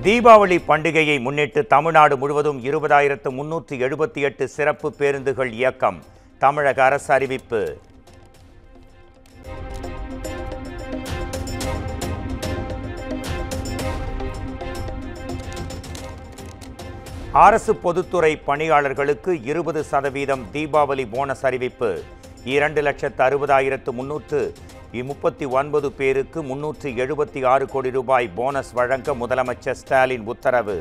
தீபாவளி பண்டிகையை முன்னிட்டு தமிழ்நாடு முழுவதும் 20,378 சிறப்பு பேருந்துகள் இயக்கம். தமிழக அரசு அறிவிப்பு. அரசு பொதுத்துறை பணியாளர்களுக்கு 20% தீபாவளி போனஸ் அறிவிப்பு. 2,60,339 பேருக்கு 376 கோடி ரூபாய் போனஸ் வழங்க முதலமைச்சர் ஸ்டாலின் உத்தரவு.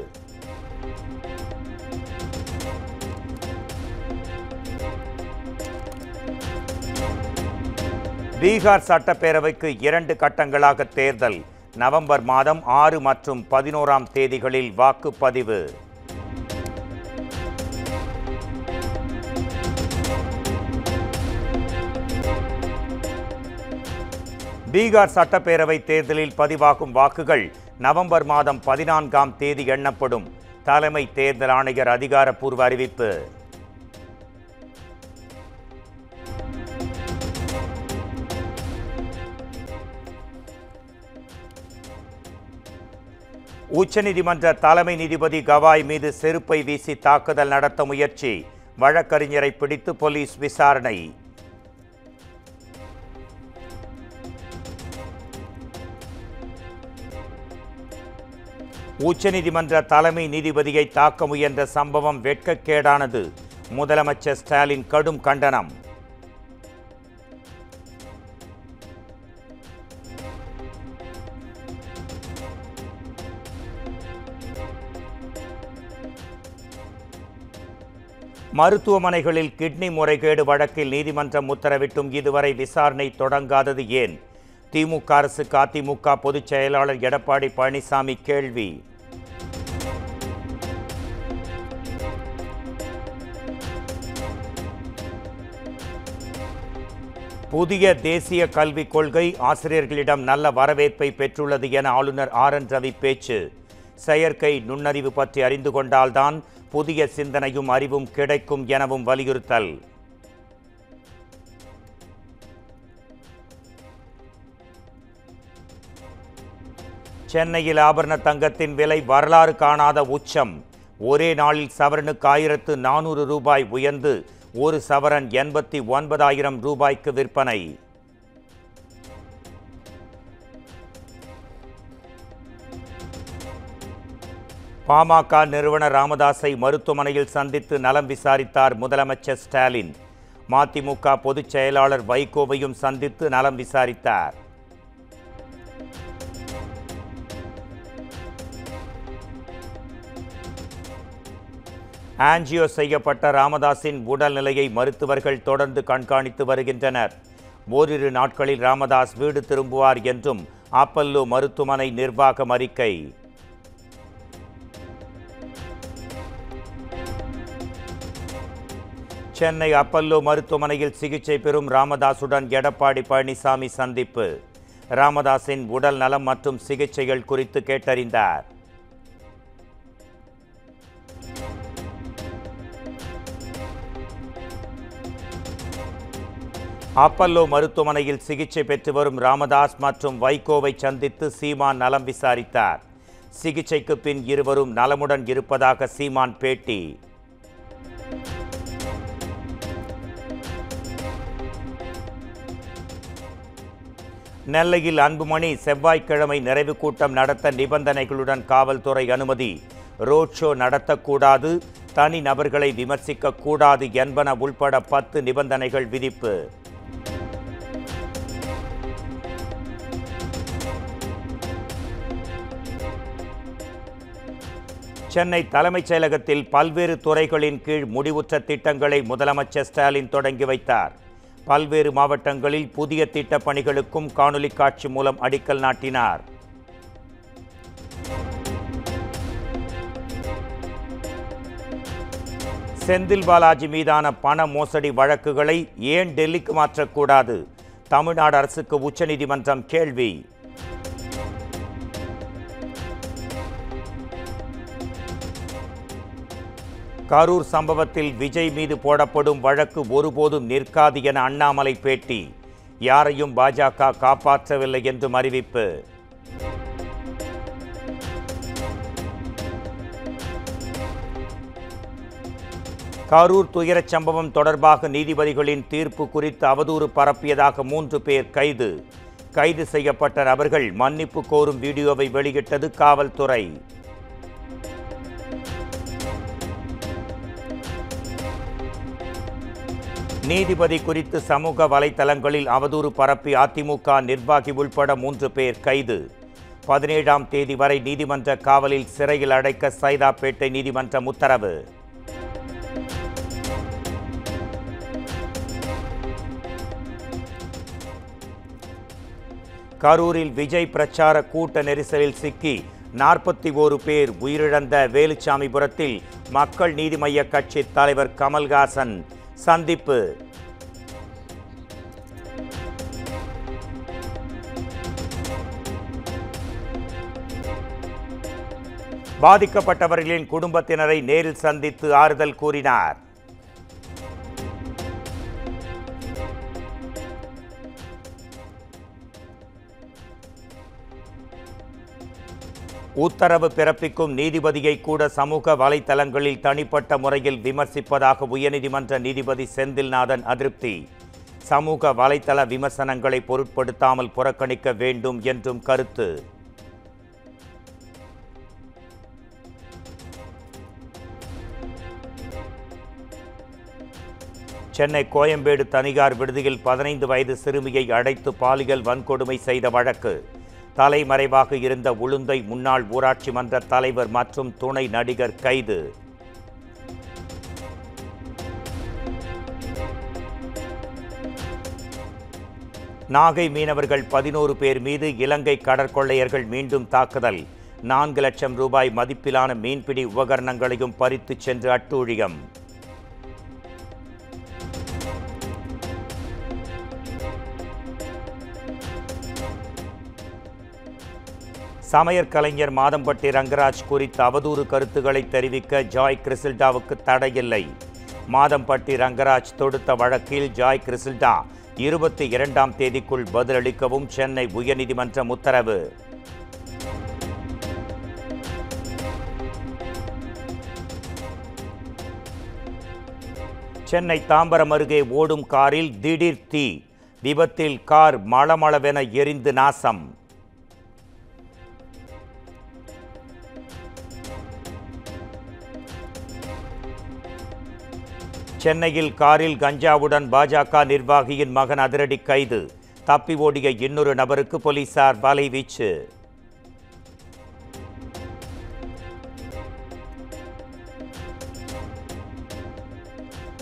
பீகார் சட்டப்பேரவைக்கு 2 கட்டங்களாக தேர்தல். நவம்பர் மாதம் 6 மற்றும் 11ஆம் தேதிகளில் வாக்குப்பதிவு. பீகார் சட்டப்பேரவை தேர்தலில் பதிவாகும் வாக்குகள் நவம்பர் மாதம் 14ஆம் தேதி எண்ணப்படும். தலைமை தேர்தல் ஆணையர் அதிகாரப்பூர்வ அறிவிப்பு. உச்சநீதிமன்ற தலைமை நீதிபதி கவாய் மீது செருப்பை வீசி தாக்குதல் நடத்த முயற்சி. வழக்கறிஞரை பிடித்து போலீஸ் விசாரணை. உச்சநீதிமன்ற தலைமை நீதிபதியை தாக்க முயன்ற சம்பவம் வெட்கக்கேடானது. முதலமைச்சர் ஸ்டாலின் கடும் கண்டனம். மருத்துவமனைகளில் கிட்னி முறைகேடு வழக்கில் நீதிமன்றம் உத்தரவிட்டும் இதுவரை விசாரணை தொடங்காதது ஏன்? திமுக அரசுக்கு அதிமுக பொதுச் செயலாளர் எடப்பாடி பழனிசாமி கேள்வி. புதிய தேசிய கல்விக் கொள்கை ஆசிரியர்களிடம் நல்ல வரவேற்பை பெற்றுள்ளது என ஆளுநர் ஆர்.என். ரவி பேச்சு. செயற்கை நுண்ணறிவு பற்றி அறிந்து கொண்டால்தான் புதிய சிந்தனையும் அறிவும் கிடைக்கும் எனவும் வலியுறுத்தல். சென்னையில் ஆபரண தங்கத்தின் விலை வரலாறு காணாத உச்சம். ஒரே நாளில் சவரனுக்கு 1,400 ரூபாய் உயர்ந்து ஒரு சவரன் 89,000 ரூபாய்க்கு விற்பனை. பாமக நிறுவனர் ராமதாஸை மருத்துவமனையில் சந்தித்து நலம் விசாரித்தார் முதலமைச்சர் ஸ்டாலின். மதிமுக பொதுச் செயலாளர் வைகோவையும் சந்தித்து நலம் விசாரித்தார். ஆஞ்சியோ செய்யப்பட்ட ராமதாஸின் உடல்நிலையை மருத்துவர்கள் தொடர்ந்து கண்காணித்து வருகின்றனர். ஓரிரு நாட்களில் ராமதாஸ் வீடு திரும்புவார் என்றும் அப்பல்லோ மருத்துவமனை நிர்வாகம் அறிக்கை. சென்னை அப்பல்லோ மருத்துவமனையில் சிகிச்சை பெறும் ராமதாஸுடன் எடப்பாடி பழனிசாமி சந்திப்பு. ராமதாஸின் உடல் நலம் மற்றும் சிகிச்சைகள் குறித்து கேட்டறிந்தார். அப்பல்லோ மருத்துவமனையில் சிகிச்சை பெற்று வரும் ராமதாஸ் மற்றும் வைகோவை சந்தித்து சீமான் நலம் விசாரித்தார். சிகிச்சைக்கு பின் இருவரும் நலமுடன் இருப்பதாக சீமான் பேட்டி. நெல்லையில் அன்புமணி செவ்வாய்க்கிழமை நிறைவு கூட்டம் நடத்த நிபந்தனைகளுடன் காவல்துறை அனுமதி. ரோட் ஷோ நடத்தக்கூடாது, தனி நபர்களை விமர்சிக்க கூடாது என்பன உள்பட 10 நிபந்தனைகள் விதிப்பு. சென்னை தலைமைச் செயலகத்தில் பல்வேறு துறைகளின் கீழ் முடிவுற்ற திட்டங்களை முதலமைச்சர் ஸ்டாலின் தொடங்கி வைத்தார். பல்வேறு மாவட்டங்களில் புதிய திட்டப் பணிகளுக்கும் காணொலி காட்சி மூலம் அடிக்கல் நாட்டினார். செந்தில் பாலாஜி மீதான பண மோசடி வழக்குகளை ஏன் டெல்லிக்கு மாற்றக்கூடாது? தமிழ்நாடு அரசுக்கு உச்சநீதிமன்றம் கேள்வி. கரூர் சம்பவத்தில் விஜய் மீது போடப்படும் வழக்கு ஒருபோதும் நிற்காது என அண்ணாமலை பேட்டி. யாரையும் பாஜக காப்பாற்றவில்லை என்றும் அறிவிப்பு. கரூர் துயரச் சம்பவம் தொடர்பாக நீதிபதிகளின் தீர்ப்பு குறித்து அவதூறு பரப்பியதாக 3 பேர் கைது. கைது செய்யப்பட்ட நபர்கள் மன்னிப்பு கோரும் வீடியோவை வெளியிட்டது காவல்துறை. நீதிபதி குறித்து சமூக வலைதளங்களில் அவதூறு பரப்பி அதிமுக நிர்வாகி உள்பட 3 பேர் கைது. 17ஆம் தேதி வரை நீதிமன்ற காவலில் சிறையில் அடைக்க சைதாப்பேட்டை நீதிமன்றம் உத்தரவு. கரூரில் விஜய் பிரச்சார கூட்ட நெரிசலில் சிக்கி 41 பேர் உயிரிழந்த வேலுச்சாமிபுரத்தில் மக்கள் நீதி மய்ய கட்சி தலைவர் கமல்ஹாசன் சந்திப்பு. பாதிக்கப்பட்டவர்களின் குடும்பத்தினரை நேரில் சந்தித்து ஆறுதல் கூறினார். உத்தரவு பிறப்பிக்கும் நீதிபதியை கூட சமூக வலைதளங்களில் தனிப்பட்ட முறையில் விமர்சிப்பதாக உயர்நீதிமன்ற நீதிபதி செந்தில்நாதன் அதிருப்தி. சமூக வலைதள விமர்சனங்களை பொருட்படுத்தாமல் புறக்கணிக்க வேண்டும் என்றும் கருத்து. சென்னை கோயம்பேடு தனியார் விடுதியில் 15 வயது சிறுமியை அடைத்து பாலியல் வன்கொடுமை செய்த வழக்கு. தலைமறைவாக இருந்த உளுந்தை முன்னாள் ஊராட்சி மன்ற தலைவர் மற்றும் துணை நடிகர் கைது. நாகை மீனவர்கள் 11 பேர் மீது இலங்கை கடற்கொள்ளையர்கள் மீண்டும் தாக்குதல். 4 லட்சம் ரூபாய் மதிப்பிலான மீன்பிடி உபகரணங்களையும் பறித்து சென்று அட்டூழியம். சமையற் கலைஞர் மாதம்பட்டி ரங்கராஜ் குறித்த அவதூறு கருத்துக்களை தெரிவிக்க ஜாய் கிறிசில்டாவுக்கு தடையில்லை. மாதம்பட்டி ரங்கராஜ் தொடுத்த வழக்கில் ஜாய் கிறிசில்டா 22ஆம் தேதிக்குள் பதிலளிக்கவும் சென்னை உயர்நீதிமன்றம் உத்தரவு. சென்னை தாம்பரம் அருகே ஓடும் காரில் திடீர் தீ. விபத்தில் கார் மளமளவென எரிந்து நாசம். சென்னையில் காரில் கஞ்சாவுடன் பாஜக நிர்வாகியின் மகன் அதிரடி கைது. தப்பி ஓடிய இன்னொரு நபருக்கு போலீசார் வலைவீச்சு.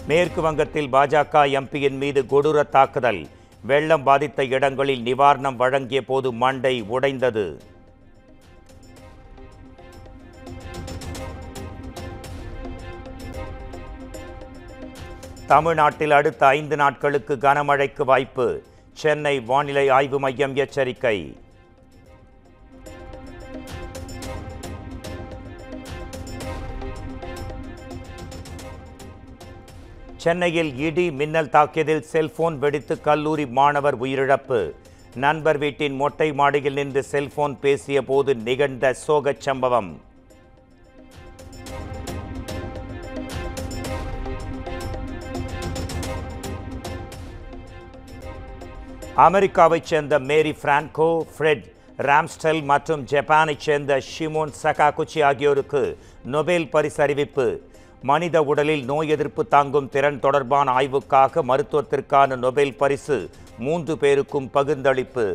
மேற்கு வங்கத்தில் பாஜக எம்பியின் மீது கொடூர தாக்குதல். வெள்ளம் பாதித்த இடங்களில் நிவாரணம் வழங்கிய போது மண்டை உடைந்தது. தமிழ்நாட்டில் அடுத்த 5 நாட்களுக்கு கனமழைக்கு வாய்ப்பு. சென்னை வானிலை ஆய்வு மையம் எச்சரிக்கை. சென்னையில் இடி மின்னல் தாக்கியதில் செல்போன் வெடித்து கல்லூரி மாணவர் உயிரிழப்பு. நண்பர் வீட்டின் மொட்டை மாடியில் நின்று செல்போன் பேசிய போது நிகழ்ந்த சோகச் சம்பவம். அமெரிக்காவைச் சேர்ந்த மேரி பிரான்கோ, ஃப்ரெட் ராம்ஸ்டெல் மற்றும் ஜப்பானைச் சேர்ந்த ஷிமோன் சகாகுச்சி ஆகியோருக்கு நொபேல் பரிசு அறிவிப்பு. மனித உடலில் நோய் எதிர்ப்பு தாங்கும் திறன் தொடர்பான ஆய்வுக்காக மருத்துவத்திற்கான நொபேல் பரிசு 3 பேருக்கும் பகிர்ந்தளிப்பு.